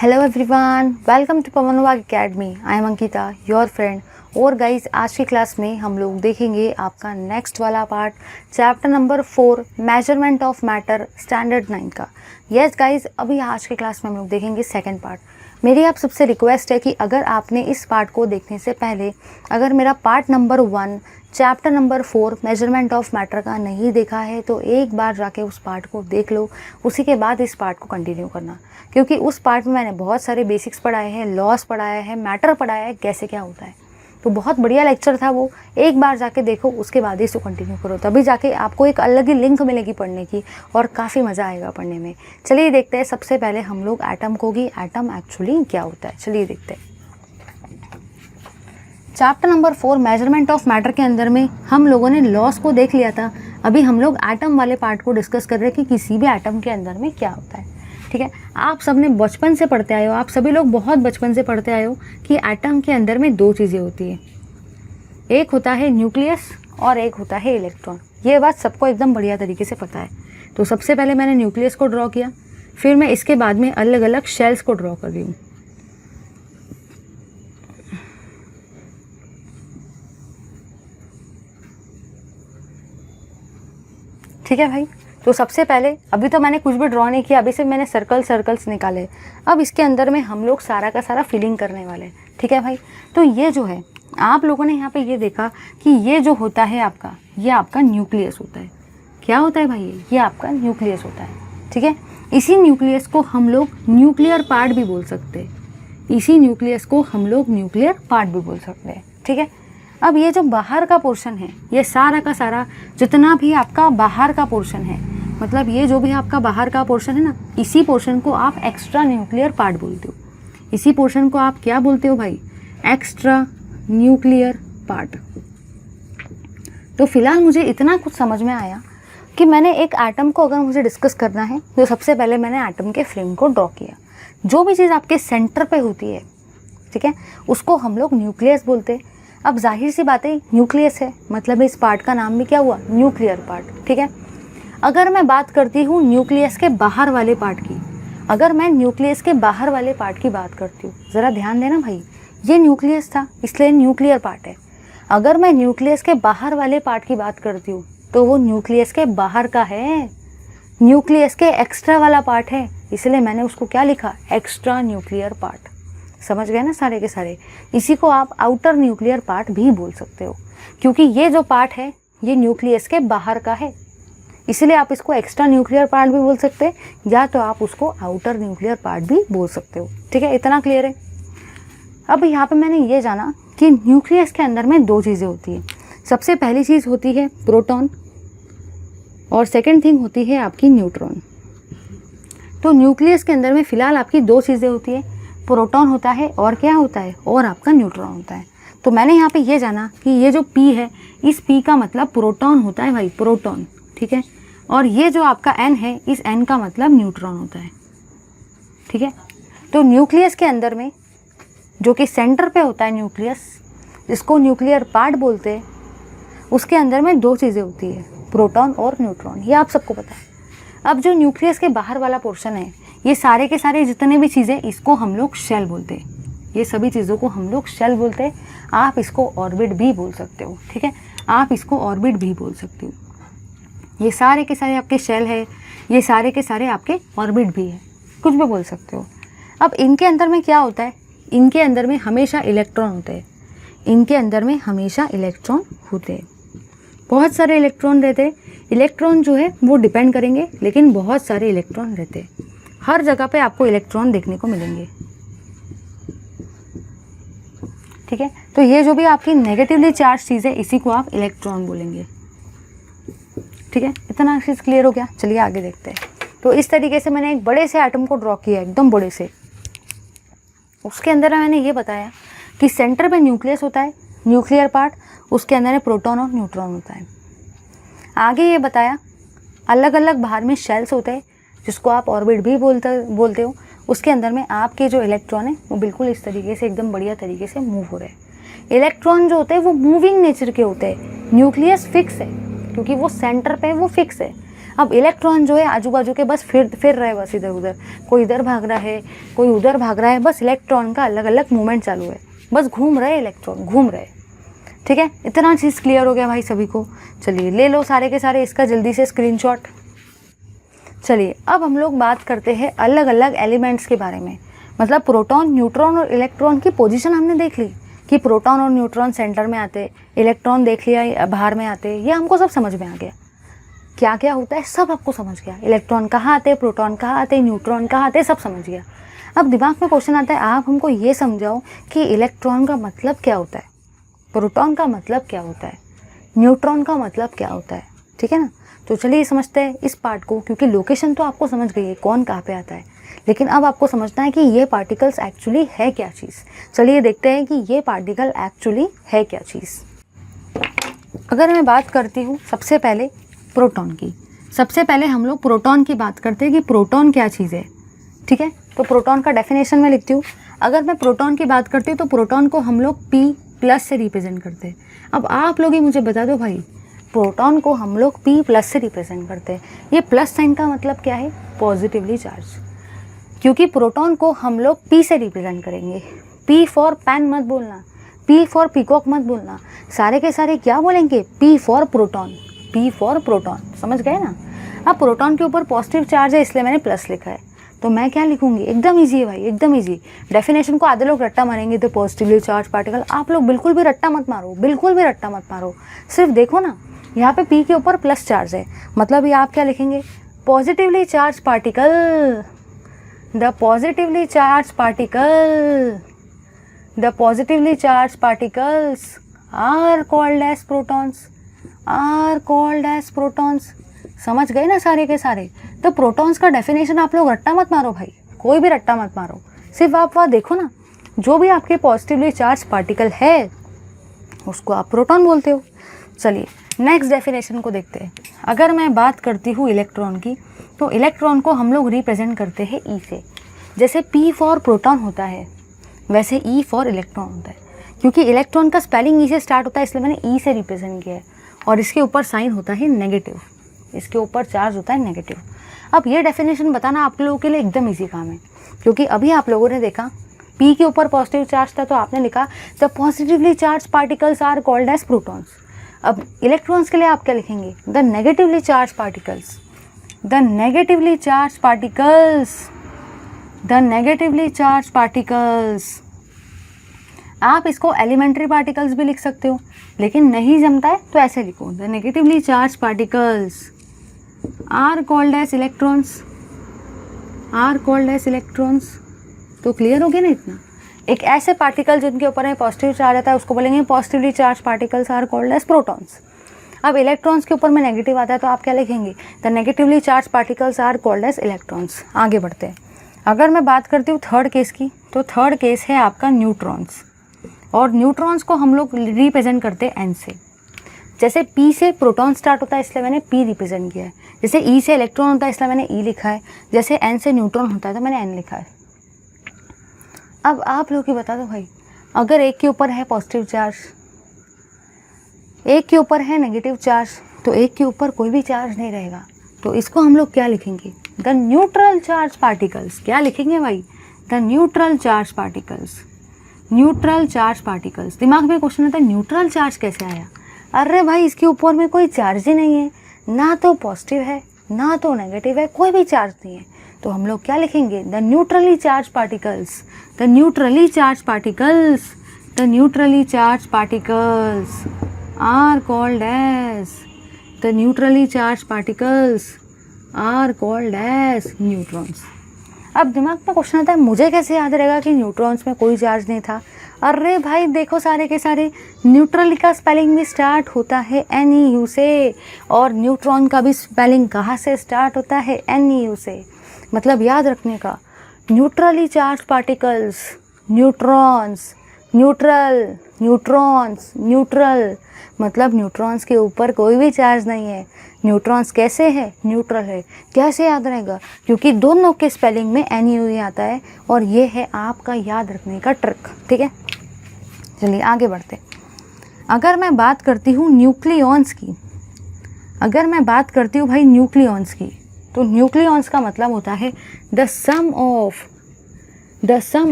Hello everyone, welcome to Pavanvag academy. I am Ankita, your friend. और guys, आज की class में हम लोग देखेंगे आपका नेक्स्ट वाला part, chapter number 4, measurement of matter, standard 9 का। यस गाइस, अभी आज की क्लास में हम लोग देखेंगे सेकंड पार्ट। मेरी आप सबसे रिक्वेस्ट है कि अगर आपने इस पार्ट को देखने से पहले अगर मेरा part number 1 chapter number 4 measurement of matter का नहीं देखा है तो एक बार जाके उस पार्ट को देख लो, उसी के बाद इस पार्ट को कंटिन्यू करना, क्योंकि उस पार्ट में मैंने बहुत सारे बेसिक्स पढ़ाए हैं, लॉस पढ़ाया है, मैटर पढ़ाया है, कैसे क्या होता है। तो बहुत बढ़िया लेक्चर था वो, एक बार जाके देखो, उसके बाद ही इसको कंटिन्यू करो, तभी जाके आपको एक अलग ही लिंक मिलेगी पढ़ने की और काफ़ी मज़ा आएगा पढ़ने में। चलिए देखते हैं, सबसे पहले हम लोग एटम को कि एटम एक्चुअली क्या होता है। चलिए देखते हैं। Chapter number 4 measurement of matter के अंदर में हम लोगों ने लॉस को देख लिया था। अभी हम लोग एटम वाले पार्ट को डिस्कस कर रहे हैं कि किसी भी एटम के अंदर में क्या होता है। ठीक है, आप सबने बचपन से पढ़ते आए हो, आप सभी लोग बहुत बचपन से पढ़ते आए हो कि एटम के अंदर में दो चीज़ें होती है, एक होता है न्यूक्लियस और एक होता है इलेक्ट्रॉन। ये बात सबको एकदम बढ़िया तरीके से पता है। तो सबसे पहले मैंने न्यूक्लियस को ड्रॉ किया, फिर मैं इसके बाद में अलग अलग शेल्स को ड्रॉ कर रही हूँ। ठीक है भाई, तो सबसे पहले अभी तो मैंने कुछ भी ड्रॉ नहीं किया, अभी से मैंने सर्कल्स निकाले। अब इसके अंदर में हम लोग सारा का सारा फिलिंग करने वाले हैं। ठीक है भाई, तो ये जो है आप लोगों ने यहाँ पे ये देखा कि ये जो होता है आपका, ये आपका न्यूक्लियस होता है। क्या होता है भाई? ये आपका न्यूक्लियस होता है। ठीक है, इसी न्यूक्लियस को हम लोग न्यूक्लियर पार्ट भी बोल सकते हैं, इसी न्यूक्लियस को हम लोग न्यूक्लियर पार्ट भी बोल सकते हैं। ठीक है, अब ये जो बाहर का पोर्शन है, ये सारा का सारा जितना भी आपका बाहर का पोर्शन है, मतलब ये जो भी आपका बाहर का पोर्शन है ना, इसी पोर्शन को आप एक्स्ट्रा न्यूक्लियर पार्ट बोलते हो। इसी पोर्शन को आप क्या बोलते हो भाई? Extra nuclear part. तो फिलहाल मुझे इतना कुछ समझ में आया कि मैंने एक एटम को अगर मुझे डिस्कस करना है तो सबसे पहले मैंने एटम के फ्रेम को ड्रॉ किया। जो भी चीज़ आपके सेंटर पे होती है, ठीक है, उसको हम लोग न्यूक्लियस बोलते हैं। अब जाहिर सी बात है, न्यूक्लियस है मतलब इस पार्ट का नाम भी क्या हुआ? Nuclear part. ठीक है, अगर मैं बात करती हूँ न्यूक्लियस के बाहर वाले पार्ट की, अगर मैं न्यूक्लियस के बाहर वाले पार्ट की बात करती हूँ, ज़रा ध्यान देना भाई, ये न्यूक्लियस था इसलिए न्यूक्लियर पार्ट है। अगर मैं न्यूक्लियस के बाहर वाले पार्ट की बात करती हूँ तो वो न्यूक्लियस के बाहर का है, न्यूक्लियस के एक्स्ट्रा वाला पार्ट है, इसलिए मैंने उसको क्या लिखा? Extra nuclear part. समझ गए ना सारे के सारे? इसी को आप आउटर न्यूक्लियर पार्ट भी बोल सकते हो, क्योंकि ये जो पार्ट है ये न्यूक्लियस के बाहर का है, इसलिए आप इसको एक्स्ट्रा न्यूक्लियर पार्ट भी बोल सकते हैं, या तो आप उसको आउटर न्यूक्लियर पार्ट भी बोल सकते हो। ठीक है, इतना क्लियर है? अब यहाँ पे मैंने ये जाना कि न्यूक्लियस के अंदर में दो चीज़ें होती हैं। सबसे पहली चीज़ होती है प्रोटॉन और सेकेंड थिंग होती है आपकी न्यूट्रॉन। तो न्यूक्लियस के अंदर में फ़िलहाल आपकी दो चीज़ें होती है, प्रोटॉन होता है और क्या होता है? और आपका न्यूट्रॉन होता है। तो मैंने यहाँ पे ये जाना कि ये जो P है, इस P का मतलब प्रोटॉन होता है भाई, प्रोटॉन। ठीक है, और ये जो आपका N है, इस N का मतलब न्यूट्रॉन होता है। ठीक है, तो न्यूक्लियस के अंदर में जो कि सेंटर पे होता है न्यूक्लियस, जिसको न्यूक्लियर पार्ट बोलते हैं, उसके अंदर में दो चीज़ें होती है, प्रोटॉन और न्यूट्रॉन। ये आप सबको पता है। अब जो न्यूक्लियस के बाहर वाला पोर्शन है, ये सारे के सारे जितने भी चीज़ें, इसको हम लोग शेल बोलते हैं। ये सभी चीज़ों को हम लोग शेल बोलते हैं। आप इसको ऑर्बिट भी बोल सकते हो। ठीक है, आप इसको ऑर्बिट भी बोल सकते हो। ये सारे के सारे आपके शेल है, ये सारे के सारे आपके ऑर्बिट भी है, कुछ भी बोल सकते हो। अब इनके अंदर में क्या होता है? इनके अंदर में हमेशा इलेक्ट्रॉन होते हैं, इनके अंदर में हमेशा इलेक्ट्रॉन होते हैं, बहुत सारे इलेक्ट्रॉन रहते हैं। इलेक्ट्रॉन जो है वो डिपेंड करेंगे, लेकिन बहुत सारे इलेक्ट्रॉन रहते हैं। हर जगह पे आपको इलेक्ट्रॉन देखने को मिलेंगे। ठीक है, तो ये जो भी आपकी नेगेटिवली चार्ज चीज़ है, इसी को आप इलेक्ट्रॉन बोलेंगे। ठीक है, इतना चीज़ क्लियर हो गया? चलिए आगे देखते हैं। तो इस तरीके से मैंने एक बड़े से एटम को ड्रॉ किया, एकदम बड़े से। उसके अंदर मैंने ये बताया कि सेंटर पे न्यूक्लियस होता है, न्यूक्लियर पार्ट, उसके अंदर प्रोटॉन और न्यूट्रॉन होता है। आगे ये बताया अलग अलग बाहर में शेल्स होते हैं, जिसको आप ऑर्बिट भी बोलते हो। उसके अंदर में आपके जो इलेक्ट्रॉन है वो बिल्कुल इस तरीके से एकदम बढ़िया तरीके से मूव हो रहे हैं। इलेक्ट्रॉन जो होते हैं वो मूविंग नेचर के होते हैं, न्यूक्लियस फिक्स है क्योंकि वो सेंटर पे वो फिक्स है। अब इलेक्ट्रॉन जो है आजू बाजू के बस फिर रहे, बस इधर उधर, कोई इधर भाग रहा है, कोई उधर भाग रहा है, बस इलेक्ट्रॉन का अलग अलग मूवमेंट चालू है, बस घूम रहे इलेक्ट्रॉन, घूम रहे। ठीक है, इतना चीज़ क्लियर हो गया भाई सभी को। चलिए ले लो सारे के सारे इसका जल्दी से स्क्रीनशॉट। चलिए अब हम लोग बात करते हैं अलग अलग एलिमेंट्स के बारे में, मतलब प्रोटॉन, न्यूट्रॉन और इलेक्ट्रॉन की पोजीशन हमने देख ली कि प्रोटॉन और न्यूट्रॉन सेंटर में आते, इलेक्ट्रॉन देख लिया बाहर में आते, ये हमको सब समझ में आ गया। क्या क्या होता है सब आपको समझ गया, इलेक्ट्रॉन कहाँ आते, प्रोटॉन कहाँ आते, न्यूट्रॉन कहाँ आते, सब समझ गया। अब दिमाग में क्वेश्चन आता है, आप हमको ये समझाओ कि इलेक्ट्रॉन का मतलब क्या होता है, प्रोटॉन का मतलब क्या होता है, न्यूट्रॉन का मतलब क्या होता है। ठीक है ना, तो चलिए समझते हैं इस पार्ट को, क्योंकि लोकेशन तो आपको समझ गई है कौन कहाँ पे आता है, लेकिन अब आपको समझना है कि ये पार्टिकल्स एक्चुअली है क्या चीज़। चलिए देखते हैं कि ये पार्टिकल एक्चुअली है क्या चीज़। अगर मैं बात करती हूँ सबसे पहले प्रोटॉन की, सबसे पहले हम लोग प्रोटॉन की बात करते हैं कि प्रोटॉन क्या चीज़ है। ठीक है, तो प्रोटॉन का डेफिनेशन में लिखती हूँ। अगर मैं प्रोटॉन की बात करती हूँ तो प्रोटॉन को हम लोग P+ से रिप्रेजेंट करते हैं। अब आप लोग ही मुझे बता दो भाई, प्रोटॉन को हम लोग P+ से रिप्रेजेंट करते हैं, ये प्लस साइन का मतलब क्या है, पॉजिटिवली चार्ज, क्योंकि प्रोटॉन को हम लोग P से रिप्रेजेंट करेंगे। P फॉर पैन मत बोलना, P फॉर पीकॉक मत बोलना, सारे के सारे क्या बोलेंगे, P for proton, P for proton, समझ गए ना। अब प्रोटॉन के ऊपर पॉजिटिव चार्ज है इसलिए मैंने प्लस लिखा है, तो मैं क्या लिखूंगी, एकदम ईजी है भाई, एकदम ईजी। डेफिनेशन को आधे लोग रट्टा मारेंगे, तो पॉजिटिवली चार्ज पार्टिकल, आप लोग बिल्कुल भी रट्टा मत मारो, बिल्कुल भी रट्टा मत मारो, सिर्फ देखो ना यहाँ पे P के ऊपर प्लस चार्ज है, मतलब ये आप क्या लिखेंगे, positively charge particle, the positively charge particle, the positively charge particles are called as protons, are called as protons. समझ गए ना सारे के सारे। तो प्रोटॉन्स का डेफिनेशन आप लोग रट्टा मत मारो भाई, कोई भी रट्टा मत मारो, सिर्फ आप वहाँ देखो ना, जो भी आपके पॉजिटिवली चार्ज पार्टिकल है उसको आप प्रोटॉन बोलते हो। चलिए नेक्स्ट डेफिनेशन को देखते हैं। अगर मैं बात करती हूँ इलेक्ट्रॉन की, तो इलेक्ट्रॉन को हम लोग रिप्रेजेंट करते हैं ई से। जैसे P फॉर प्रोटॉन होता है वैसे E फॉर इलेक्ट्रॉन होता है, क्योंकि इलेक्ट्रॉन का स्पेलिंग ई से स्टार्ट होता है इसलिए मैंने ई से रिप्रेजेंट किया है, और इसके ऊपर साइन होता है नेगेटिव, इसके ऊपर चार्ज होता है नेगेटिव। अब ये डेफिनेशन बताना आप लोगों के लिए एकदम ईजी काम है, क्योंकि अभी आप लोगों ने देखा P के ऊपर पॉजिटिव चार्ज था तो आपने लिखा the positively charge particles are called as protons. अब इलेक्ट्रॉन्स के लिए आप क्या लिखेंगे, the negatively charge particles, the negatively charge particles, the negatively charge particles. आप इसको एलिमेंट्री पार्टिकल्स भी लिख सकते हो, लेकिन नहीं जमता है तो ऐसे लिखो, the negatively charge particles are called as electrons, are called as electrons. तो क्लियर हो गया ना इतना। एक ऐसे पार्टिकल जिनके ऊपर में पॉजिटिव चार्ज आता है उसको बोलेंगे positively charge particles are called as protons. अब इलेक्ट्रॉन्स के ऊपर में नेगेटिव आता है तो आप क्या लिखेंगे, the negatively charge particles are called as electrons. आगे बढ़ते हैं। अगर मैं बात करती हूँ थर्ड केस की, तो थर्ड केस है आपका न्यूट्रॉन्स, और न्यूट्रॉन्स को हम लोग रिप्रेजेंट करते हैं N से। जैसे P से प्रोटॉन स्टार्ट होता है इसलिए मैंने P रिप्रेजेंट किया है, जैसे E से इलेक्ट्रॉन होता है इसलिए मैंने E लिखा है, जैसे N से न्यूट्रॉन होता है तो मैंने N लिखा है। अब आप लोग ही बता दो भाई, अगर एक के ऊपर है पॉजिटिव चार्ज, एक के ऊपर है नेगेटिव चार्ज, तो एक के ऊपर कोई भी चार्ज नहीं रहेगा, तो इसको हम लोग क्या लिखेंगे, द न्यूट्रल चार्ज पार्टिकल्स। क्या लिखेंगे भाई, the neutral charge particles, neutral charge particles. दिमाग में क्वेश्चन आता है न्यूट्रल चार्ज कैसे आया, अरे भाई इसके ऊपर में कोई चार्ज ही नहीं है, ना तो पॉजिटिव है ना तो नेगेटिव है, कोई भी चार्ज नहीं है, तो हम लोग क्या लिखेंगे, the neutrally charge particles, the neutrally charge particles, the neutrally charge particles are called as, the neutrally charge particles are called as neutrons. अब दिमाग में क्वेश्चन आता है मुझे कैसे याद रहेगा कि न्यूट्रॉन्स में कोई चार्ज नहीं था। अरे भाई देखो सारे के सारे, न्यूट्रल का स्पेलिंग भी स्टार्ट होता है NEU से, और न्यूट्रॉन का भी स्पेलिंग कहाँ से स्टार्ट होता है, NEU से। मतलब याद रखने का, neutrally charge particles, neutrons, neutral, neutrons, neutral, मतलब न्यूट्रॉन्स के ऊपर कोई भी चार्ज नहीं है। न्यूट्रॉन्स कैसे है, न्यूट्रल है। कैसे याद रहेगा, क्योंकि दोनों के स्पेलिंग में NEU ही आता है, और ये है आपका याद रखने का ट्रिक। ठीक है, चलिए आगे बढ़ते। अगर मैं बात करती हूँ न्यूक्लियॉन्स की, अगर मैं बात करती हूँ भाई न्यूक्लियॉन्स की, तो न्यूक्लियॉन्स का मतलब होता है the sum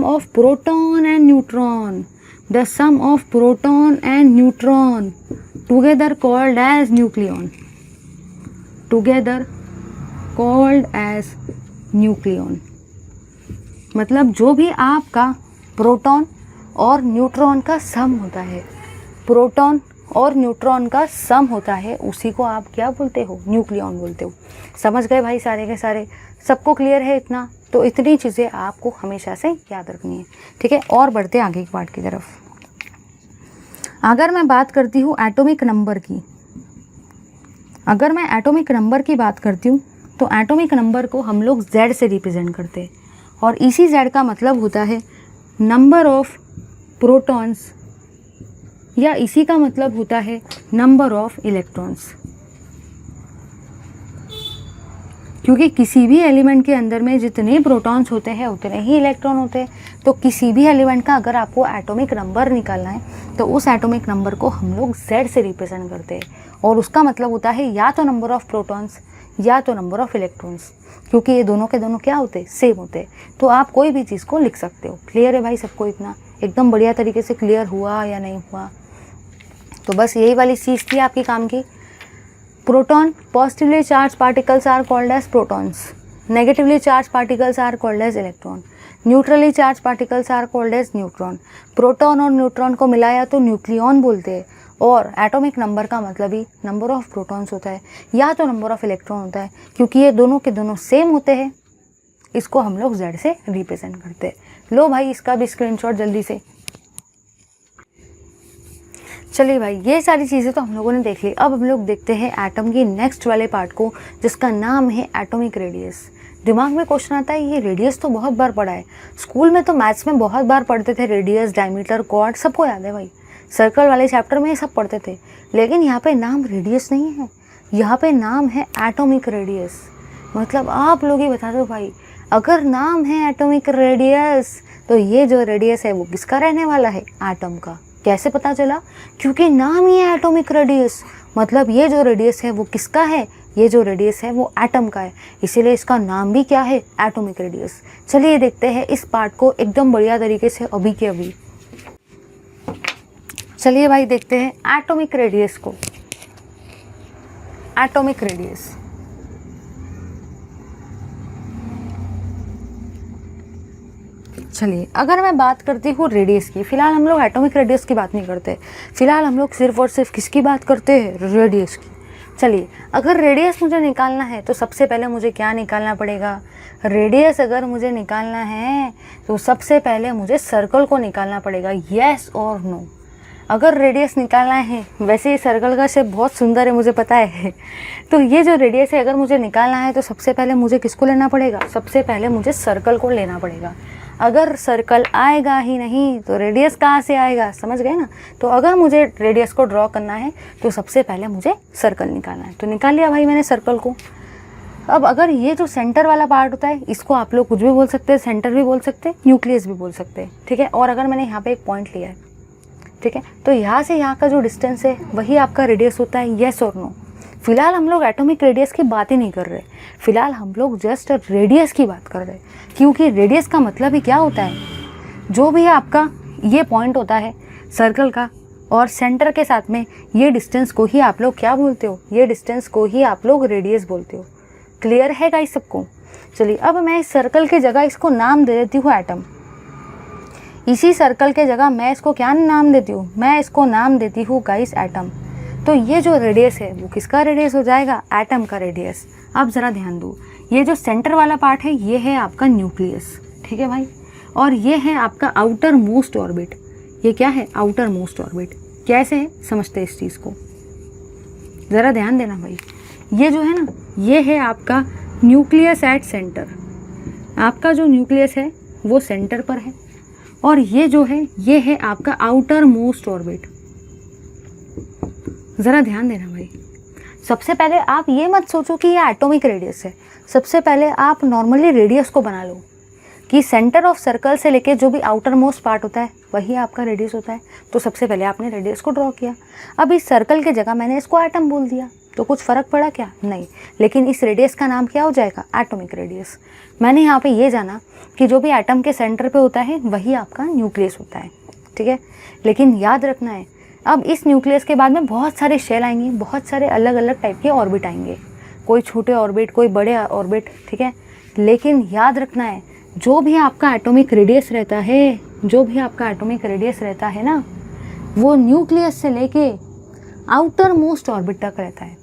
of proton and neutron, the sum of proton and neutron together called as nucleon, together called as nucleon. मतलब जो भी आपका प्रोटॉन और न्यूट्रॉन का सम होता है, प्रोटॉन और न्यूट्रॉन का सम होता है, उसी को आप क्या बोलते हो? न्यूक्लियॉन बोलते हो। समझ गए भाई सारे के सारे? सबको क्लियर है इतना? तो इतनी चीज़ें आपको हमेशा से याद रखनी है, ठीक है। और बढ़ते आगे की पार्ट की तरफ। अगर मैं बात करती हूँ एटॉमिक नंबर की, अगर मैं एटॉमिक नंबर की बात करती हूँ तो एटॉमिक नंबर को हम लोग Z से रिप्रेजेंट करते हैं, और इसी Z का मतलब होता है नंबर ऑफ प्रोटॉन्स, या इसी का मतलब होता है नंबर ऑफ इलेक्ट्रॉन्स। क्योंकि किसी भी एलिमेंट के अंदर में जितने प्रोटॉन्स होते हैं उतने ही इलेक्ट्रॉन होते हैं, तो किसी भी एलिमेंट का अगर आपको एटॉमिक नंबर निकालना है तो उस एटॉमिक नंबर को हम लोग Z से रिप्रेजेंट करते हैं, और उसका मतलब होता है या तो नंबर ऑफ प्रोटॉन्स या तो नंबर ऑफ इलेक्ट्रॉन्स, क्योंकि ये दोनों के दोनों क्या होते हैं? सेम होते हैं। तो आप कोई भी चीज़ को लिख सकते हो। क्लियर है भाई सबको? इतना एकदम बढ़िया तरीके से क्लियर हुआ या नहीं हुआ? तो बस यही वाली चीज़ थी आपकी काम की। Proton, positively charge particles are called as protons, negatively charge particles are called as electron, neutrally charge particles are called as neutron. Proton और न्यूट्रॉन को मिलाया तो न्यूक्लियॉन बोलते हैं, और एटॉमिक नंबर का मतलब ही नंबर ऑफ प्रोटॉन्स होता है या तो नंबर ऑफ इलेक्ट्रॉन होता है, क्योंकि ये दोनों के दोनों सेम होते हैं। इसको हम लोग Z से रिप्रेजेंट करते हैं। लो भाई इसका भी स्क्रीनशॉट जल्दी से। चलिए भाई ये सारी चीज़ें तो हम लोगों ने देख ली। अब हम लोग देखते हैं एटम की नेक्स्ट वाले पार्ट को, जिसका नाम है एटॉमिक रेडियस। दिमाग में क्वेश्चन आता है ये रेडियस तो बहुत बार पढ़ा है, स्कूल में तो मैथ्स में बहुत बार पढ़ते थे, रेडियस, डायमीटर, क्वार्ड, सबको याद है भाई, सर्कल वाले चैप्टर में ये सब पढ़ते थे। लेकिन यहाँ पे नाम रेडियस नहीं है, यहाँ पे नाम है एटॉमिक रेडियस। मतलब आप लोग ही बता दो भाई, अगर नाम है एटॉमिक रेडियस तो ये जो रेडियस है वो किसका रहने वाला है? एटम का। कैसे पता चला? क्योंकि नाम ही है एटॉमिक रेडियस, मतलब ये जो रेडियस है वो किसका है? ये जो रेडियस है वो एटम का है, इसीलिए इसका नाम भी क्या है? Atomic radius. चलिए देखते हैं इस पार्ट को एकदम बढ़िया तरीके से अभी के अभी। चलिए भाई देखते हैं एटॉमिक रेडियस को। एटॉमिक रेडियस, चलिए अगर मैं बात करती हूँ रेडियस की, फिलहाल हम लोग एटॉमिक रेडियस की बात नहीं करते, फिलहाल हम लोग सिर्फ और सिर्फ किसकी बात करते हैं? रेडियस की। चलिए अगर रेडियस मुझे निकालना है तो सबसे पहले मुझे क्या निकालना पड़ेगा? रेडियस अगर मुझे निकालना है तो सबसे पहले मुझे सर्कल को निकालना पड़ेगा। येस और नो? अगर रेडियस निकालना है, वैसे ही सर्कल का शेप बहुत सुंदर है मुझे पता है, तो ये जो रेडियस है अगर मुझे निकालना है तो सबसे पहले मुझे किसको लेना पड़ेगा? सबसे पहले मुझे सर्कल को लेना पड़ेगा। अगर सर्कल आएगा ही नहीं तो रेडियस कहाँ से आएगा? समझ गए ना? तो अगर मुझे रेडियस को ड्रॉ करना है तो सबसे पहले मुझे सर्कल निकालना है। तो निकाल लिया भाई मैंने सर्कल को। अब अगर ये जो सेंटर वाला पार्ट होता है इसको आप लोग कुछ भी बोल सकते हैं, सेंटर भी बोल सकते हैं, न्यूक्लियस भी बोल सकते हैं, ठीक है। और अगर मैंने यहाँ पे एक पॉइंट लिया है, ठीक है, तो यहाँ से यहाँ का जो डिस्टेंस है वही आपका रेडियस होता है। येस और नो? फिलहाल हम लोग एटॉमिक रेडियस की बात ही नहीं कर रहे, फिलहाल हम लोग जस्ट रेडियस की बात कर रहे हैं, क्योंकि रेडियस का मतलब ही क्या होता है? जो भी आपका ये पॉइंट होता है सर्कल का और सेंटर के साथ में ये डिस्टेंस को ही आप लोग क्या बोलते हो? ये डिस्टेंस को ही आप लोग रेडियस बोलते हो। क्लियर है गाइस सबको? चलिए अब मैं इस सर्कल की जगह इसको नाम दे देती हूँ एटम। इसी सर्कल के जगह मैं इसको क्या नाम देती हूँ? मैं इसको नाम देती हूँ गाइस एटम। तो ये जो रेडियस है वो किसका रेडियस हो जाएगा? एटम का रेडियस। अब ज़रा ध्यान दो, ये जो सेंटर वाला पार्ट है ये है आपका न्यूक्लियस, ठीक है भाई, और ये है आपका आउटर मोस्ट ऑर्बिट। ये क्या है? Outer most orbit. कैसे है समझते हैं इस चीज़ को, ज़रा ध्यान देना भाई। ये जो है ना, ये है आपका न्यूक्लियस एट सेंटर। आपका जो न्यूक्लियस है वो सेंटर पर है, और ये जो है ये है आपका आउटर मोस्ट ऑर्बिट। ज़रा ध्यान देना भाई। सबसे पहले आप ये मत सोचो कि ये एटॉमिक रेडियस है, सबसे पहले आप नॉर्मली रेडियस को बना लो कि सेंटर ऑफ सर्कल से लेके जो भी आउटर मोस्ट पार्ट होता है वही आपका रेडियस होता है। तो सबसे पहले आपने रेडियस को ड्रॉ किया। अब इस सर्कल की जगह मैंने इसको एटम बोल दिया, तो कुछ फ़र्क पड़ा क्या? नहीं। लेकिन इस रेडियस का नाम क्या हो जाएगा? Atomic radius. मैंने यहाँ पे ये जाना कि जो भी एटम के सेंटर पे होता है वही आपका न्यूक्लियस होता है, ठीक है। लेकिन याद रखना है, अब इस न्यूक्लियस के बाद में बहुत सारे शेल आएंगे, बहुत सारे अलग अलग टाइप के ऑर्बिट आएंगे, कोई छोटे ऑर्बिट, कोई बड़े ऑर्बिट, ठीक है। लेकिन याद रखना है, जो भी आपका एटॉमिक रेडियस रहता है, जो भी आपका एटॉमिक रेडियस रहता है ना, वो न्यूक्लियस से लेके आउटर मोस्ट ऑर्बिट तक रहता है।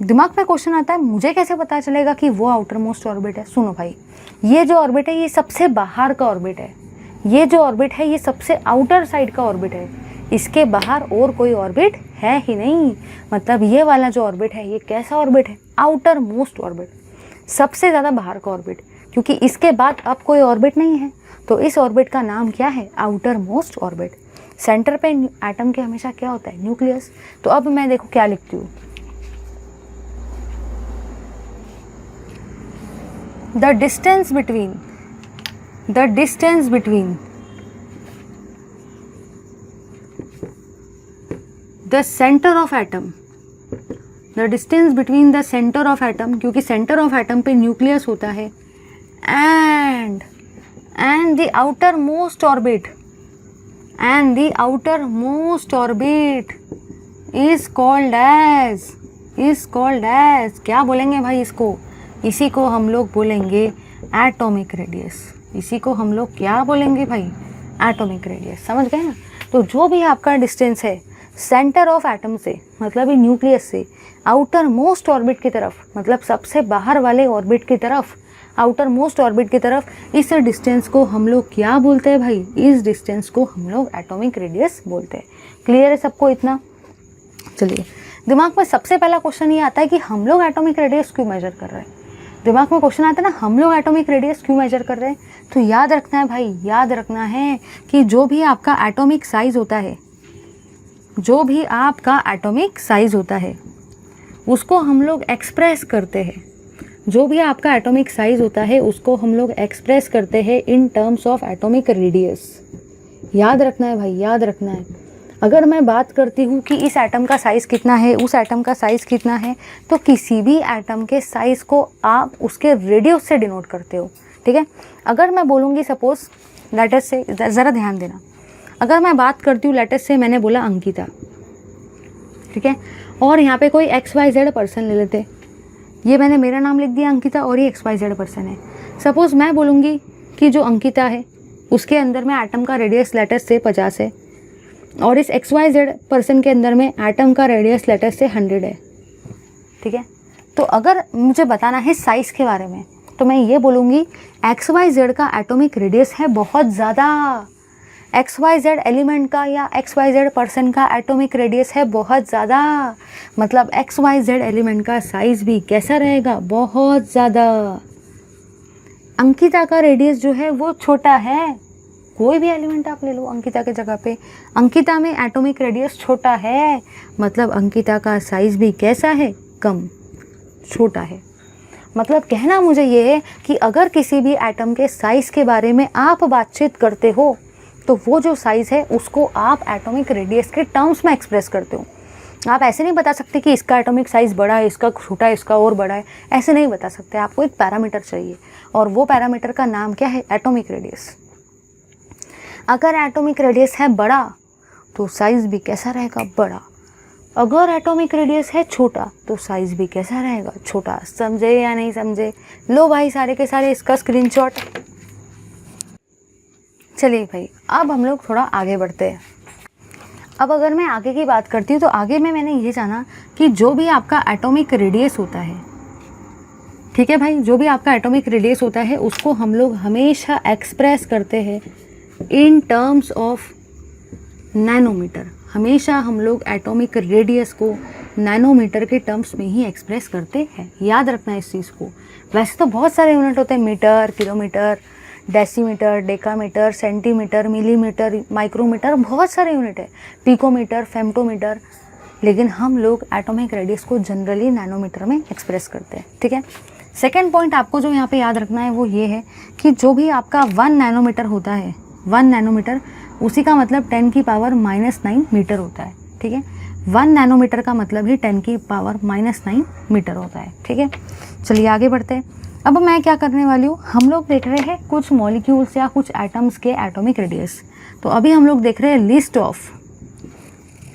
दिमाग में क्वेश्चन आता है, मुझे कैसे पता चलेगा कि वो आउटर मोस्ट ऑर्बिट है? सुनो भाई, ये जो ऑर्बिट है ये सबसे बाहर का ऑर्बिट है, ये जो ऑर्बिट है ये सबसे आउटर साइड का ऑर्बिट है, इसके बाहर और कोई ऑर्बिट है ही नहीं। मतलब ये वाला जो ऑर्बिट है ये कैसा ऑर्बिट है? आउटर मोस्ट ऑर्बिट, सबसे ज़्यादा बाहर का ऑर्बिट, क्योंकि इसके बाद अब कोई ऑर्बिट नहीं है। तो इस ऑर्बिट का नाम क्या है? Outer most orbit. सेंटर पे एटम के हमेशा क्या होता है? न्यूक्लियस। तो अब मैं देखो क्या लिखती हूँ, the distance between the centre of atom, the distance between the centre of atom, क्योंकि सेंटर ऑफ एटम पे न्यूक्लियस होता है, and the outer most orbit, and the outermost orbit is called as क्या बोलेंगे भाई इसको? इसी को हम लोग बोलेंगे एटॉमिक रेडियस। इसी को हम लोग क्या बोलेंगे भाई? Atomic radius. समझ गए ना? तो जो भी आपका डिस्टेंस है सेंटर ऑफ एटम से, मतलब ये न्यूक्लियस से आउटर मोस्ट ऑर्बिट की तरफ, मतलब सबसे बाहर वाले ऑर्बिट की तरफ, आउटर मोस्ट ऑर्बिट की तरफ, इस डिस्टेंस को हम लोग क्या बोलते हैं भाई? इस डिस्टेंस को हम लोग एटॉमिक रेडियस बोलते हैं। क्लियर है सबको इतना? चलिए, दिमाग में सबसे पहला क्वेश्चन ये आता है कि हम लोग एटॉमिक रेडियस क्यों मेजर कर रहे हैं? दिमाग में क्वेश्चन आता है ना, हम लोग एटॉमिक रेडियस क्यों मेजर कर रहे हैं? तो याद रखना है भाई, याद रखना है कि जो भी आपका एटॉमिक साइज होता है, जो भी आपका एटॉमिक साइज होता है उसको हम लोग एक्सप्रेस करते हैं, जो भी आपका एटॉमिक साइज होता है उसको हम लोग एक्सप्रेस करते हैं in terms of atomic radius. याद रखना है भाई, याद रखना है। अगर मैं बात करती हूँ कि इस एटम का साइज़ कितना है, उस एटम का साइज़ कितना है, तो किसी भी एटम के साइज़ को आप उसके रेडियस से डिनोट करते हो, ठीक है। अगर मैं बोलूँगी सपोज लेटर से, ज़रा ध्यान देना, अगर मैं बात करती हूँ लेटर से, मैंने बोला अंकिता, ठीक है, और यहाँ पे कोई XYZ पर्सन ले लेते, ये मैंने मेरा नाम लिख दिया अंकिता और ये XYZ पर्सन है। सपोज़ मैं बोलूँगी कि जो अंकिता है उसके अंदर में एटम का रेडियस लेटर से 50 है और इस XYZ पर्सन के अंदर में एटम का रेडियस लेटर से 100 है, ठीक है। तो अगर मुझे बताना है साइज़ के बारे में तो मैं ये बोलूँगी XYZ का एटॉमिक रेडियस है बहुत ज़्यादा, XYZ एलिमेंट का या XYZ पर्सन का एटॉमिक रेडियस है बहुत ज़्यादा, मतलब XYZ एलिमेंट का साइज़ भी कैसा रहेगा? बहुत ज़्यादा। अंकिता का रेडियस जो है वो छोटा है, कोई भी एलिमेंट आप ले लो अंकिता के जगह पे, अंकिता में एटॉमिक रेडियस छोटा है, मतलब अंकिता का साइज़ भी कैसा है? कम, छोटा है। मतलब कहना मुझे ये है कि अगर किसी भी एटम के साइज़ के बारे में आप बातचीत करते हो तो वो जो साइज़ है उसको आप एटॉमिक रेडियस के टर्म्स में एक्सप्रेस करते हो। आप ऐसे नहीं बता सकते कि इसका एटॉमिक साइज़ बड़ा है, इसका छोटा है, इसका और बड़ा है, ऐसे नहीं बता सकते। आपको एक पैरामीटर चाहिए और वो पैरामीटर का नाम क्या है? Atomic radius. अगर एटॉमिक रेडियस है बड़ा तो साइज़ भी कैसा रहेगा? बड़ा। अगर एटॉमिक रेडियस है छोटा तो साइज़ भी कैसा रहेगा? छोटा। समझे या नहीं समझे? लो भाई सारे के सारे इसका स्क्रीनशॉट। चलिए भाई, अब हम लोग थोड़ा आगे बढ़ते हैं। अब अगर मैं आगे की बात करती हूँ तो आगे में मैंने ये जाना कि जो भी आपका एटॉमिक रेडियस होता है, ठीक है भाई, जो भी आपका एटॉमिक रेडियस होता है उसको हम लोग हमेशा एक्सप्रेस करते हैं इन टर्म्स ऑफ नैनोमीटर। हमेशा हम लोग एटॉमिक रेडियस को नैनोमीटर के टर्म्स में ही एक्सप्रेस करते हैं। याद रखना है इस चीज़ को। वैसे तो बहुत सारे यूनिट होते हैं, metre, kilometre, decimetre, decametre, centimetre, millimetre, micrometre, बहुत सारे यूनिट है, पिकोमीटर, फेम्टोमीटर, लेकिन हम लोग एटॉमिक रेडियस को जनरली नैनोमीटर में एक्सप्रेस करते हैं, ठीक है। सेकेंड पॉइंट आपको जो यहाँ पे याद रखना है वो ये है कि जो भी आपका 1 नैनोमीटर होता है, 1 नैनोमीटर, उसी का मतलब 10⁻⁹ मीटर होता है, ठीक है। 1 नैनोमीटर का मतलब ही 10⁻⁹ मीटर होता है। ठीक है, चलिए आगे बढ़ते हैं। अब मैं क्या करने वाली हूँ, हम लोग देख रहे हैं कुछ मॉलिक्यूल्स या कुछ एटम्स के एटॉमिक रेडियस। तो अभी हम लोग देख रहे हैं लिस्ट ऑफ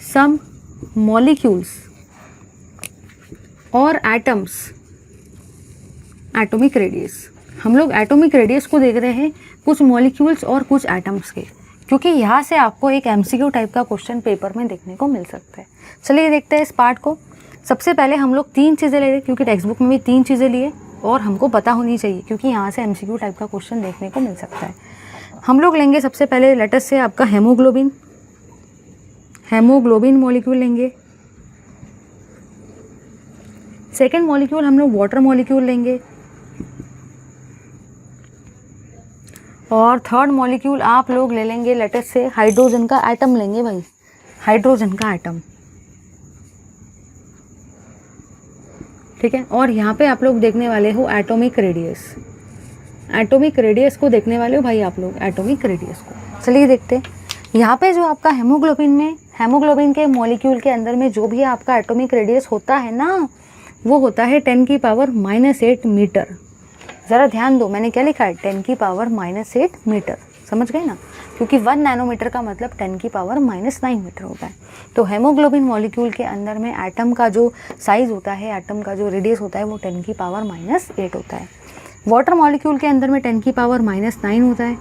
सम मॉलिक्यूल्स और एटम्स एटॉमिक रेडियस। हम लोग एटॉमिक रेडियस को देख रहे हैं कुछ मॉलिक्यूल्स और कुछ एटम्स के, क्योंकि यहाँ से आपको एक एमसीक्यू टाइप का क्वेश्चन पेपर में देखने को मिल सकता है। चलिए देखते हैं इस पार्ट को। सबसे पहले हम लोग 3 चीज़ें ले रहे हैं, क्योंकि टेक्स्ट बुक में भी 3 चीज़ें लिए और हमको पता होनी चाहिए, क्योंकि यहाँ से एमसीक्यू टाइप का क्वेश्चन देखने को मिल सकता है। हम लोग लेंगे सबसे पहले लेटर से आपका हेमोग्लोबिन, हेमोग्लोबिन मॉलिक्यूल लेंगे। सेकेंड मॉलिक्यूल हम लोग वाटर मॉलिक्यूल लेंगे, और थर्ड मॉलिक्यूल आप लोग ले लेंगे लेटर से हाइड्रोजन का एटम लेंगे भाई, हाइड्रोजन का एटम। ठीक है, और यहाँ पे आप लोग देखने वाले हो एटॉमिक रेडियस, एटॉमिक रेडियस को देखने वाले हो भाई आप लोग, एटॉमिक रेडियस को। चलिए देखते हैं यहाँ पे जो आपका हेमोग्लोबिन में, हेमोग्लोबिन के मॉलिक्यूल के अंदर में जो भी आपका एटॉमिक रेडियस होता है ना, वो होता है 10⁻⁸ मीटर। ज़रा ध्यान दो, मैंने क्या लिखा है, 10⁻⁸ मीटर, समझ गए ना, क्योंकि 1 नैनोमीटर का मतलब 10⁻⁹ मीटर होता है। तो हेमोग्लोबिन मॉलिक्यूल के अंदर में एटम का जो साइज़ होता है, एटम का जो रेडियस होता है, वो 10⁻⁸ होता है। वाटर मॉलिक्यूल के अंदर में 10⁻⁹ होता है,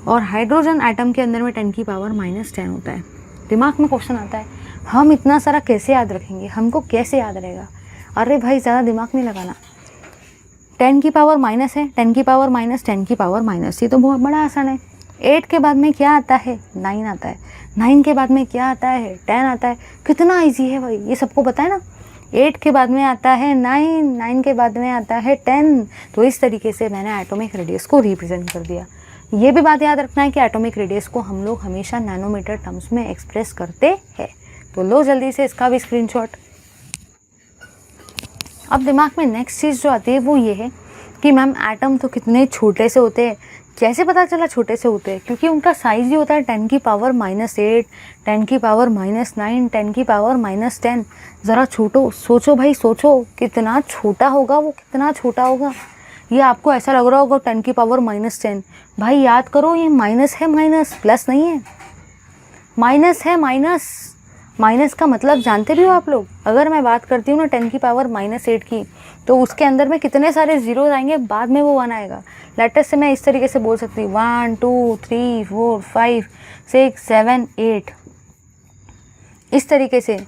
और हाइड्रोजन एटम के अंदर में 10⁻⁻10 होता है। दिमाग में क्वेश्चन आता है, हम इतना सारा कैसे याद रखेंगे, हमको कैसे याद रहेगा? अरे भाई ज़्यादा दिमाग नहीं लगाना, 10 की पावर माइनस है, 10 की पावर माइनस, 10 की पावर माइनस, ये तो बहुत बड़ा आसान है। 8 के बाद में क्या आता है, 9 आता है, 9 के बाद में क्या आता है, 10 आता है। कितना इजी है भाई, ये सबको पता है ना। 8 के बाद में आता है 9, 9 के बाद में आता है 10। तो इस तरीके से मैंने एटॉमिक रेडियस को रिप्रेजेंट कर दिया। ये भी बात याद रखना है कि एटॉमिक रेडियस को हम लोग हमेशा नैनोमीटर टर्म्स में एक्सप्रेस करते हैं। तो लो जल्दी से इसका भी स्क्रीनशॉट। अब दिमाग में नेक्स्ट चीज़ जो आती है वो ये है कि मैम एटम तो कितने छोटे से होते हैं, कैसे पता चला छोटे से होते हैं? क्योंकि उनका साइज़ ही होता है 10⁻⁸, 10⁻⁹, 10⁻⁻9, 10⁻⁻10। ज़रा छोटो सोचो भाई, सोचो कितना छोटा होगा वो, कितना छोटा होगा। ये आपको ऐसा लग रहा होगा 10⁻⁻10, भाई याद करो ये माइनस है, माइनस, प्लस नहीं है, माइनस है, माइनस। माइनस का मतलब जानते भी हो आप लोग? अगर मैं बात करती हूँ ना 10⁻⁻8 की, तो उसके अंदर में कितने सारे जीरोज आएंगे, बाद में वो 1 आएगा। लेटेस्ट से मैं इस तरीके से बोल सकती हूँ 1 2 3 4 5 6 7 8, इस तरीके से।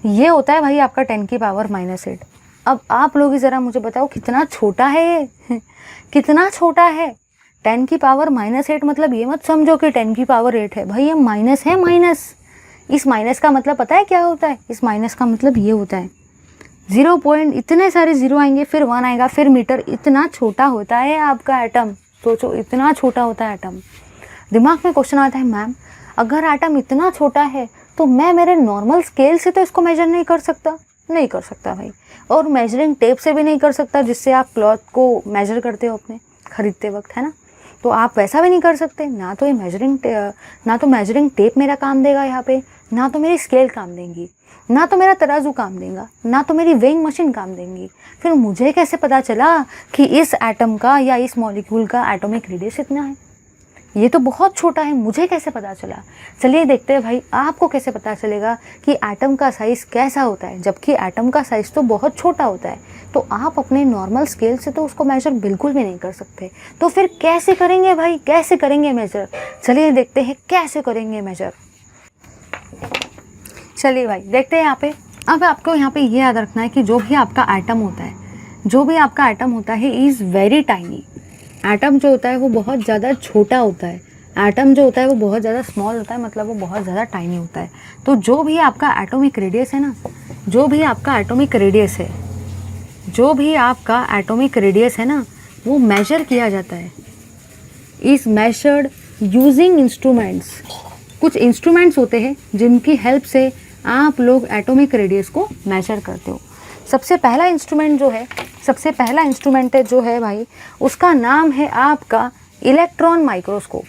ये होता है भाई आपका 10⁻⁻8। अब आप लोग ही ज़रा मुझे बताओ कितना छोटा है ये कितना छोटा है। 10⁻⁻8 मतलब ये मत समझो कि 10⁻8 है भाई, ये माइनस है, माइनस। इस माइनस का मतलब पता है क्या होता है? इस माइनस का मतलब ये होता है 0 पॉइंट, इतने सारे जीरो आएंगे, फिर 1 आएगा, फिर मीटर। इतना छोटा होता है आपका एटम, सोचो इतना छोटा होता है एटम। दिमाग में क्वेश्चन आता है, मैम अगर एटम इतना छोटा है तो मैं मेरे नॉर्मल स्केल से तो इसको मेजर नहीं कर सकता? नहीं कर सकता भाई, और मेजरिंग टेप से भी नहीं कर सकता, जिससे आप क्लॉथ को मेजर करते हो अपने खरीदते वक्त, है ना। तो आप वैसा भी नहीं कर सकते। ना तो ये मेजरिंग टेप मेरा काम देगा यहाँ पे, ना तो मेरी स्केल काम देंगी, ना तो मेरा तराजू काम देगा, ना तो मेरी वेइंग मशीन काम देंगी। फिर मुझे कैसे पता चला कि इस एटम का या इस मॉलिक्यूल का एटॉमिक रेडियस इतना है? ये तो बहुत छोटा है, मुझे कैसे पता चला? चलिए देखते हैं भाई आपको कैसे पता चलेगा कि एटम का साइज़ कैसा होता है, जबकि एटम का साइज़ तो बहुत छोटा होता है। तो आप अपने नॉर्मल स्केल से तो उसको मेजर बिल्कुल भी नहीं कर सकते। तो फिर कैसे करेंगे भाई, कैसे करेंगे मेजर? चलिए देखते हैं कैसे करेंगे मेजर। चलिए भाई देखते हैं यहाँ पे। अब आपको यहाँ पे ये याद रखना है कि जो भी आपका एटम होता है, जो भी आपका एटम होता है इज़ वेरी टाइनी। एटम जो होता है वो बहुत ज़्यादा छोटा होता है। एटम जो होता है वो बहुत ज़्यादा स्मॉल होता है, मतलब वो बहुत ज़्यादा टाइनी होता है। तो जो भी आपका एटॉमिक रेडियस है ना, जो भी आपका एटॉमिक रेडियस है, जो भी आपका एटॉमिक रेडियस है ना, वो मेजर किया जाता है। Is measured using instruments. कुछ इंस्ट्रूमेंट्स होते हैं जिनकी हेल्प से आप लोग एटॉमिक रेडियस को मेजर करते हो। सबसे पहला इंस्ट्रूमेंट जो है भाई, उसका नाम है आपका इलेक्ट्रॉन माइक्रोस्कोप।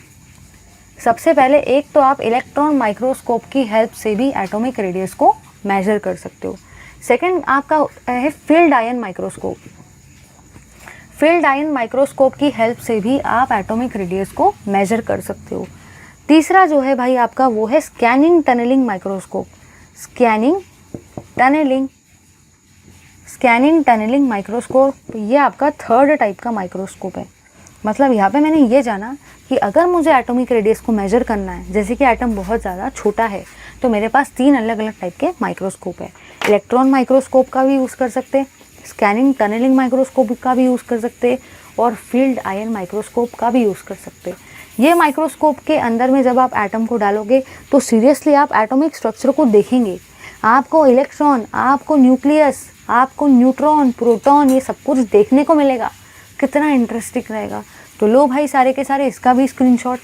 सबसे पहले एक तो आप इलेक्ट्रॉन माइक्रोस्कोप की हेल्प से भी एटॉमिक रेडियस को मेजर कर सकते हो। सेकंड आपका है field ion microscope. Field ion microscope की हेल्प से भी आप एटॉमिक रेडियस को मेजर कर सकते हो। तीसरा जो है भाई आपका वो है scanning tunnelling microscope. Scanning tunnelling microscope, ये आपका थर्ड टाइप का माइक्रोस्कोप है। मतलब यहाँ पे मैंने ये जाना कि अगर मुझे एटॉमिक रेडियस को मेजर करना है, जैसे कि एटम बहुत ज़्यादा छोटा है, तो मेरे पास 3 अलग अलग टाइप के माइक्रोस्कोप है। इलेक्ट्रॉन माइक्रोस्कोप का भी यूज़ कर सकते, स्कैनिंग टनलिंग माइक्रोस्कोप का भी यूज़ कर सकते और फील्ड आयन माइक्रोस्कोप का भी यूज़ कर सकते। ये माइक्रोस्कोप के अंदर में जब आप एटम को डालोगे तो सीरियसली आप एटॉमिक स्ट्रक्चर को देखेंगे। आपको इलेक्ट्रॉन, आपको न्यूक्लियस, आपको न्यूट्रॉन, प्रोटॉन, ये सब कुछ देखने को मिलेगा। कितना इंटरेस्टिंग रहेगा। तो लो भाई सारे के सारे इसका भी स्क्रीनशॉट।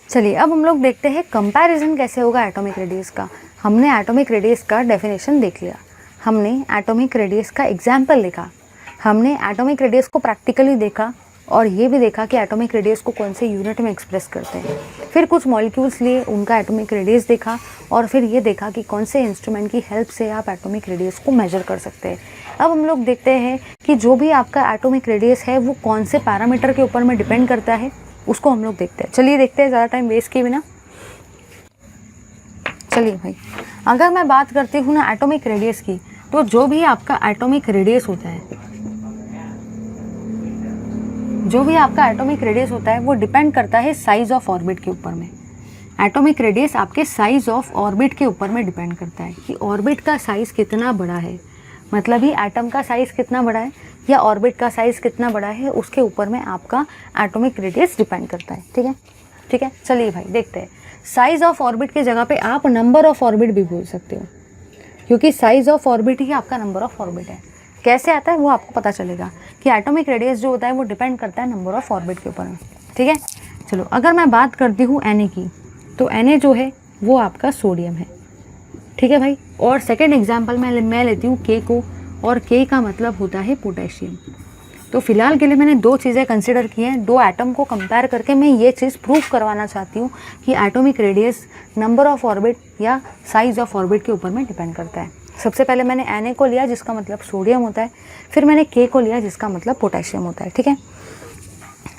चलिए अब हम लोग देखते हैं कंपैरिजन कैसे होगा एटॉमिक रेडियस का। हमने एटॉमिक रेडियस का डेफिनेशन देख लिया, हमने एटॉमिक रेडियस का एग्जाम्पल देखा, हमने एटॉमिक रेडियस को प्रैक्टिकली देखा और ये भी देखा कि एटॉमिक रेडियस को कौन से यूनिट में एक्सप्रेस करते हैं। फिर कुछ मॉलिक्यूल्स लिए, उनका एटॉमिक रेडियस देखा और फिर ये देखा कि कौन से इंस्ट्रूमेंट की हेल्प से आप एटॉमिक रेडियस को मेजर कर सकते हैं। अब हम लोग देखते हैं कि जो भी आपका एटॉमिक रेडियस है वो कौन से पैरामीटर के ऊपर में डिपेंड करता है, उसको हम लोग देखते हैं। चलिए देखते हैं ज़्यादा टाइम वेस्ट किए बिना। चलिए भाई, अगर मैं बात करती हूँ ना एटॉमिक रेडियस की, तो जो भी आपका एटॉमिक रेडियस होता है, वो डिपेंड करता है साइज ऑफ ऑर्बिट के ऊपर में। एटॉमिक रेडियस आपके साइज ऑफ ऑर्बिट के ऊपर में डिपेंड करता है कि ऑर्बिट का साइज़ कितना बड़ा है, मतलब ही एटम का साइज़ कितना बड़ा है या ऑर्बिट का साइज़ कितना बड़ा है, उसके ऊपर में आपका एटॉमिक रेडियस डिपेंड करता है। ठीक है। चलिए भाई देखते हैं। साइज़ ऑफ ऑर्बिट की जगह पे आप नंबर ऑफ ऑर्बिट भी बोल सकते हो, क्योंकि साइज़ ऑफ ऑर्बिट ही आपका नंबर ऑफ ऑर्बिट है। कैसे आता है वो आपको पता चलेगा कि एटॉमिक रेडियस जो होता है वो डिपेंड करता है नंबर ऑफ ऑर्बिट के ऊपर में। ठीक है। चलो अगर मैं बात करती हूँ Na की, तो Na जो है वो आपका सोडियम है। ठीक है भाई। और सेकेंड एग्जाम्पल मैं लेती हूँ K को, और K का मतलब होता है पोटेशियम। तो फिलहाल के लिए मैंने 2 चीज़ें कंसिडर की हैं। 2 एटम को कंपेयर करके मैं ये चीज़ प्रूव करवाना चाहती हूँ कि atomic radius number of orbit या साइज़ ऑफ ऑर्बिट के ऊपर में डिपेंड करता है। सबसे पहले मैंने Na को लिया जिसका मतलब सोडियम होता है, फिर मैंने K को लिया जिसका मतलब पोटेशियम होता है। ठीक है।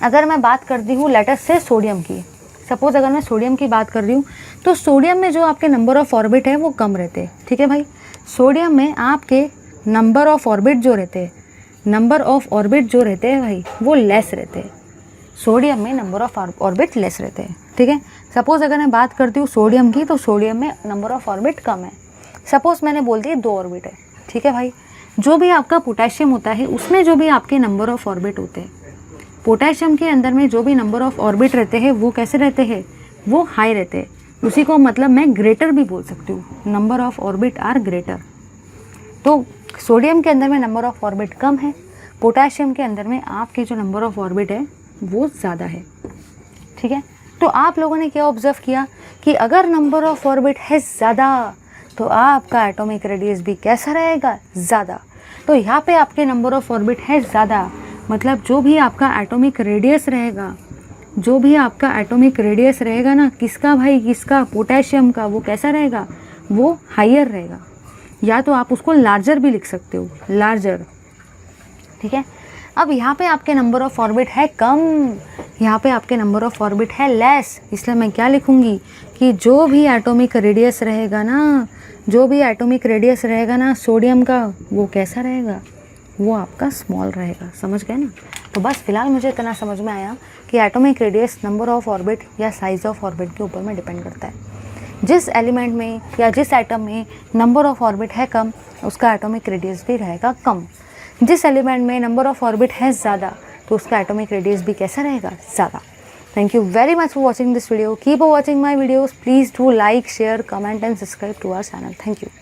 अगर मैं बात करती हूँ लेटेस्ट से सोडियम की, सपोज़ अगर मैं सोडियम की बात कर रही हूँ, तो सोडियम में जो आपके नंबर ऑफ ऑर्बिट है वो कम रहते हैं। ठीक है भाई। सोडियम में आपके नंबर ऑफ ऑर्बिट जो रहते हैं भाई वो लेस रहते हैं। सोडियम में नंबर ऑफ ऑर्बिट लेस रहते हैं। ठीक है। सपोज़ अगर मैं बात करती हूँ सोडियम की, तो सोडियम में नंबर ऑफ ऑर्बिट कम है। सपोज़ मैंने बोल दिया 2 ऑर्बिट है। ठीक है भाई। जो भी आपका पोटेशियम होता है उसमें जो भी आपके नंबर ऑफ ऑर्बिट होते हैं, पोटेशियम के अंदर में जो भी नंबर ऑफ ऑर्बिट रहते हैं वो कैसे रहते हैं, वो हाई रहते हैं। उसी को मतलब मैं ग्रेटर भी बोल सकती हूँ, number of orbit are greater. तो सोडियम के अंदर में नंबर ऑफ ऑर्बिट कम है, पोटेशियम के अंदर में आपके जो नंबर ऑफ ऑर्बिट है वो ज़्यादा है। ठीक है। तो आप लोगों ने क्या ऑब्जर्व किया कि अगर नंबर ऑफ ऑर्बिट है ज़्यादा तो आपका एटॉमिक रेडियस भी कैसा रहेगा, ज़्यादा। तो यहाँ पे आपके नंबर ऑफ ऑर्बिट है ज़्यादा, मतलब जो भी आपका एटॉमिक रेडियस रहेगा ना, किसका भाई, किसका, पोटेशियम का, वो कैसा रहेगा, वो हायर रहेगा। या तो आप उसको लार्जर भी लिख सकते हो, लार्जर। ठीक है। अब यहाँ पे आपके नंबर ऑफ ऑर्बिट है कम, यहाँ पे आपके नंबर ऑफ ऑर्बिट है लेस, इसलिए मैं क्या लिखूँगी कि जो भी एटॉमिक रेडियस रहेगा ना सोडियम का, वो कैसा रहेगा, वो आपका स्मॉल रहेगा। समझ गए ना। तो बस फिलहाल मुझे इतना समझ में आया कि atomic radius number of orbit या साइज़ ऑफ ऑर्बिट के ऊपर में डिपेंड करता है। जिस एलिमेंट में या जिस एटम में नंबर ऑफ ऑर्बिट है कम, उसका एटॉमिक रेडियस भी रहेगा कम। जिस एलिमेंट में नंबर ऑफ ऑर्बिट है ज़्यादा, तो उसका एटॉमिक रेडियस भी कैसा रहेगा, ज़्यादा। Thank you very much for watching this video. Keep watching my videos. Please do like, share, comment and subscribe to our channel. Thank you.